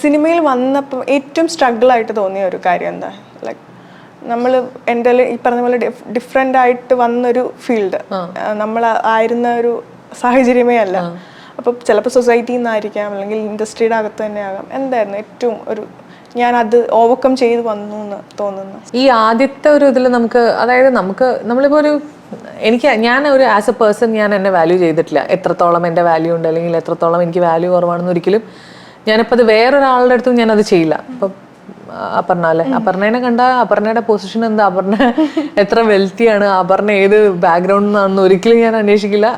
സിനിമയിൽ വന്നപ്പോൾ ഏറ്റവും സ്ട്രഗിൾ ആയിട്ട് തോന്നിയ ഒരു കാര്യം എന്താ? ലൈക്ക് നമ്മൾ എൻ്റെ ഈ പറഞ്ഞ പോലെ ഡിഫറെൻ്റ് ആയിട്ട് വന്നൊരു ഫീൽഡ്, നമ്മൾ ആയിരുന്ന ഒരു സാഹചര്യമേ അല്ല. അപ്പോൾ ചിലപ്പോൾ സൊസൈറ്റിയിൽ നിന്നായിരിക്കാം, അല്ലെങ്കിൽ ഇൻഡസ്ട്രിയുടെ അകത്ത് തന്നെ ആകാം. എന്തായിരുന്നു ഏറ്റവും ഒരു ഞാൻ അത് ഓവർകം ചെയ്ത് വന്നു എന്ന് തോന്നുന്നു? ഈ ആദ്യത്തെ ഒരു ഇതിൽ നമുക്ക്, അതായത് നമ്മളിപ്പോൾ ഞാൻ ഒരു ആസ് എ പേഴ്സൺ ഞാൻ എന്നെ വാല്യൂ ചെയ്തിട്ടില്ല. എത്രത്തോളം എൻ്റെ വാല്യൂ ഉണ്ട് അല്ലെങ്കിൽ എത്രത്തോളം എനിക്ക് വാല്യൂ കുറവാണെന്ന് ഒരിക്കലും ഞാനിപ്പോൾ അത് വേറൊരാളുടെ അടുത്തും ഞാനത് ചെയ്യില്ല. ഇപ്പം അപർണ അല്ലേ, അപർണേനെ കണ്ട അപർണയുടെ പൊസിഷൻ എന്താ, അപർണ എത്ര വെൽത്തിയാണ്, അപർണ ഏത് ബാക്ക്ഗ്രൗണ്ടിൽ നിന്നാണെന്ന് ഒരിക്കലും ഞാൻ അന്വേഷിക്കില്ല.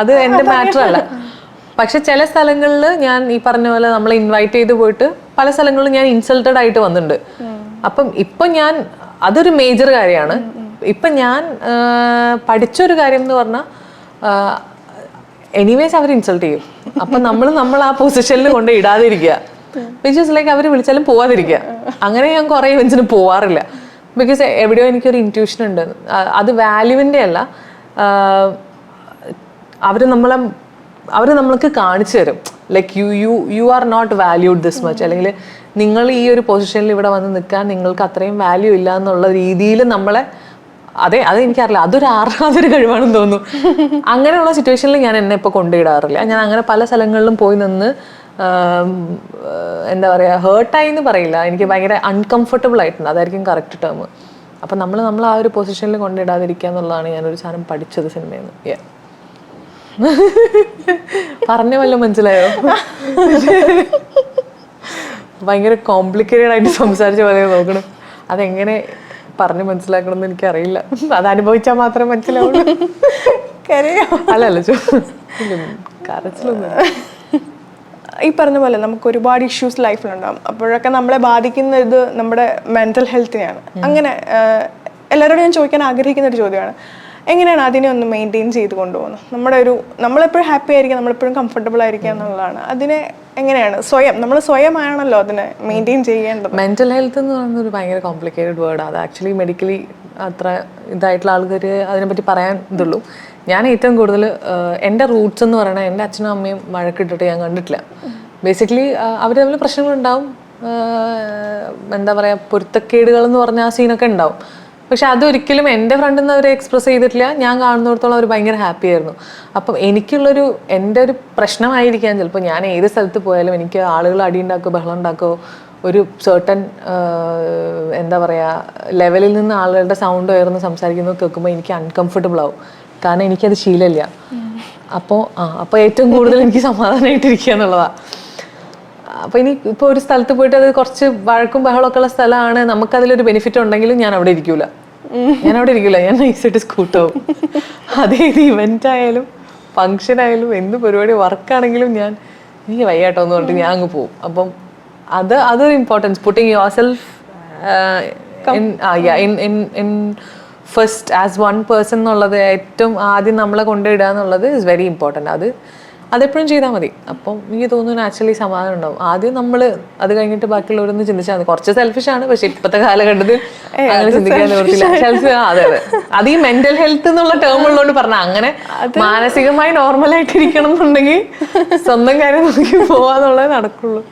അത് എൻ്റെ മാറ്റർ അല്ല. പക്ഷെ ചില സ്ഥലങ്ങളിൽ ഞാൻ ഈ പറഞ്ഞ പോലെ നമ്മളെ ഇൻവൈറ്റ് ചെയ്ത് പോയിട്ട് പല സ്ഥലങ്ങളിലും ഞാൻ ഇൻസൾട്ടഡ് ആയിട്ട് വന്നിട്ടുണ്ട്. അപ്പം ഇപ്പം അതൊരു മേജർ കാര്യമാണ്. ഇപ്പം ഞാൻ പഠിച്ചൊരു കാര്യം എന്ന് പറഞ്ഞാൽ എനിവേസ് അവർ ഇൻസൾട്ട് ചെയ്യും. അപ്പം നമ്മൾ ആ പൊസിഷനിൽ കൊണ്ട് ഇടാതിരിക്കുക. വിച്ച് ഇസ് ലൈക്ക് അവർ വിളിച്ചാലും പോവാതിരിക്കുക. അങ്ങനെ ഞാൻ കുറേ ഇവൻസിന് പോവാറില്ല. ബിക്കോസ് എവിടെയോ എനിക്കൊരു ഇൻറ്റ്യൂഷൻ ഉണ്ട്. അത് വാല്യൂവിൻ്റെ അല്ല, അവർ നമ്മൾക്ക് കാണിച്ചു തരും. Like you are not valued this much, അല്ലെങ്കിൽ നിങ്ങൾ ഈ ഒരു പൊസിഷനിൽ ഇവിടെ വന്ന് നിൽക്കാൻ നിങ്ങൾക്ക് അത്രയും വാല്യൂ ഇല്ല എന്നുള്ള രീതിയിൽ നമ്മളെ, അത് എനിക്കറിയില്ല, അതൊരു കഴിവാണെന്ന് തോന്നുന്നു. അങ്ങനെയുള്ള സിറ്റുവേഷനിൽ ഞാൻ എന്നെ ഇപ്പോൾ കൊണ്ടിടാറില്ല. ഞാൻ അങ്ങനെ പല സ്ഥലങ്ങളിലും പോയി നിന്ന് എന്താ പറയുക, ഹേർട്ടായി എന്ന് പറയില്ല, എനിക്ക് ഭയങ്കര അൺകംഫർട്ടബിൾ ആയിട്ടുണ്ട്, അതായിരിക്കും കറക്റ്റ് ടേം. അപ്പം നമ്മൾ ആ ഒരു പൊസിഷനിൽ കൊണ്ടിടാതിരിക്കുക എന്നുള്ളതാണ് ഞാനൊരു സാധനം പഠിച്ചത് സിനിമയിൽ നിന്ന്. പറഞ്ഞ വല്ലതും മനസ്സിലായോ? ഭയങ്കര കോംപ്ലിക്കേറ്റഡ് ആയിട്ട് സംസാരിച്ച പോലെ നോക്കണം. അതെങ്ങനെ പറഞ്ഞ് മനസ്സിലാക്കണം എന്ന് എനിക്കറിയില്ല. അത് അനുഭവിച്ചാൽ മാത്രമേ മനസ്സിലാവുള്ളൂ. അല്ലല്ലോ, കരച്ചിലൊന്നും. ഈ പറഞ്ഞ പോലെ നമുക്ക് ഒരുപാട് ഇഷ്യൂസ് ലൈഫിലുണ്ടാകും. അപ്പോഴൊക്കെ നമ്മളെ ബാധിക്കുന്ന ഇത് നമ്മുടെ മെൻ്റൽ ഹെൽത്തിനെയാണ്. അങ്ങനെ എല്ലാവരോടും ഞാൻ ചോദിക്കാൻ ആഗ്രഹിക്കുന്ന ഒരു ചോദ്യമാണ്, എങ്ങനെയാണ് അതിനെ ഒന്ന് മെയിൻറ്റെയിൻ ചെയ്ത് കൊണ്ടുപോകുന്നത്? നമ്മളെപ്പോഴും ഹാപ്പി ആയിരിക്കുക, നമ്മളെപ്പോഴും കംഫർട്ടബിൾ ആയിരിക്കുക എന്നുള്ളതാണ്. അതിനെ എങ്ങനെയാണ് നമ്മൾ സ്വയമാണല്ലോ അതിനെ മെയിൻറ്റെയിൻ ചെയ്യേണ്ടത്? മെൻ്റൽ ഹെൽത്ത് എന്ന് പറയുന്നത് ഒരു ഭയങ്കര കോംപ്ലിക്കേറ്റഡ് വേർഡാണ്. അത് ആക്ച്വലി മെഡിക്കലി അത്ര ഇതായിട്ടുള്ള ആൾക്കാർ അതിനെപ്പറ്റി പറയാൻ ഇതുള്ളൂ. ഞാൻ ഏറ്റവും കൂടുതൽ എൻ്റെ റൂട്ട്സ് എന്ന് പറയുന്നത്, എൻ്റെ അച്ഛനും അമ്മയും വഴക്കിട്ടിട്ട് ഞാൻ കണ്ടിട്ടില്ല. ബേസിക്കലി അവർ തമ്മിൽ പ്രശ്നങ്ങളുണ്ടാവും, എന്താ പറയുക, പൊരുത്തക്കേടുകൾ എന്ന് പറഞ്ഞ ആ സീനൊക്കെ ഉണ്ടാവും. പക്ഷെ അതൊരിക്കലും എൻ്റെ ഫ്രണ്ടിൽ നിന്ന് അവർ എക്സ്പ്രസ് ചെയ്തിട്ടില്ല. ഞാൻ കാണുന്നിടത്തോളം അവർ ഭയങ്കര ഹാപ്പി ആയിരുന്നു. അപ്പം എൻ്റെ ഒരു പ്രശ്നമായിരിക്കാം ചിലപ്പോൾ. ഞാൻ ഏത് സ്ഥലത്ത് പോയാലും എനിക്ക് ആളുകൾ അടിയുണ്ടാക്കുകയോ ബഹളം ഉണ്ടാക്കുകയോ ഒരു സർട്ടൻ എന്താ പറയുക ലെവലിൽ നിന്ന് ആളുകളുടെ സൗണ്ട് ഉയർന്ന് സംസാരിക്കുന്നത് കേൾക്കുമ്പോൾ എനിക്ക് അൺകംഫർട്ടബിൾ ആവും. കാരണം എനിക്കത് ശീലമില്ല. അപ്പോൾ ഏറ്റവും കൂടുതൽ എനിക്ക് സമാധാനമായിട്ടിരിക്കുക എന്നുള്ളതാണ്. അപ്പോൾ ഇപ്പോൾ ഒരു സ്ഥലത്ത് പോയിട്ട് അത് കുറച്ച് വഴക്കും ബഹളമൊക്കെ ഉള്ള സ്ഥലമാണ്, നമുക്കതിലൊരു ബെനിഫിറ്റ് ഉണ്ടെങ്കിലും ഞാൻ അവിടെ ഇരിക്കൂല. ഞാൻ നൈസായിട്ട് സ്കൂട്ടാവും. അതേത് ഇവൻ്റ് ആയാലും ഫങ്ഷൻ ആയാലും എന്ത് പരിപാടി വർക്കാണെങ്കിലും എനിക്ക് വയ്യാട്ടോ എന്ന് പറഞ്ഞിട്ട് ഞാൻ അങ്ങ് പോവും. അപ്പം അതൊരു importance, putting yourself in first as one person എന്നുള്ളത് ഏറ്റവും ആദ്യം നമ്മളെ കൊണ്ടിടുക എന്നുള്ളത് ഇസ് വെരി ഇമ്പോർട്ടൻറ്റ്. അതെപ്പോഴും ചെയ്താൽ മതി. അപ്പം എനിക്ക് തോന്നുന്നു നാച്ചുറലി സമാധാനം ഉണ്ടാവും. ആദ്യം നമ്മൾ അത് കഴിഞ്ഞിട്ട് ബാക്കിയുള്ളവരൊന്ന് ചിന്തിച്ചാൽ മതി. കുറച്ച് സെൽഫിഷാണ്, പക്ഷെ ഇപ്പോഴത്തെ കാലഘട്ടത്തിൽ അങ്ങനെ ചിന്തിക്കാൻ നിവർത്തില്ല. അതെ, അത് ഈ മെന്റൽ ഹെൽത്ത് എന്നുള്ള ടേം ഉള്ളതുകൊണ്ട് പറഞ്ഞാൽ, അങ്ങനെ മാനസികമായി നോർമലായിട്ടിരിക്കണം എന്നുണ്ടെങ്കിൽ സ്വന്തം കാര്യം നോക്കി പോവാന്നുള്ളതേ നടക്കുള്ളൂ.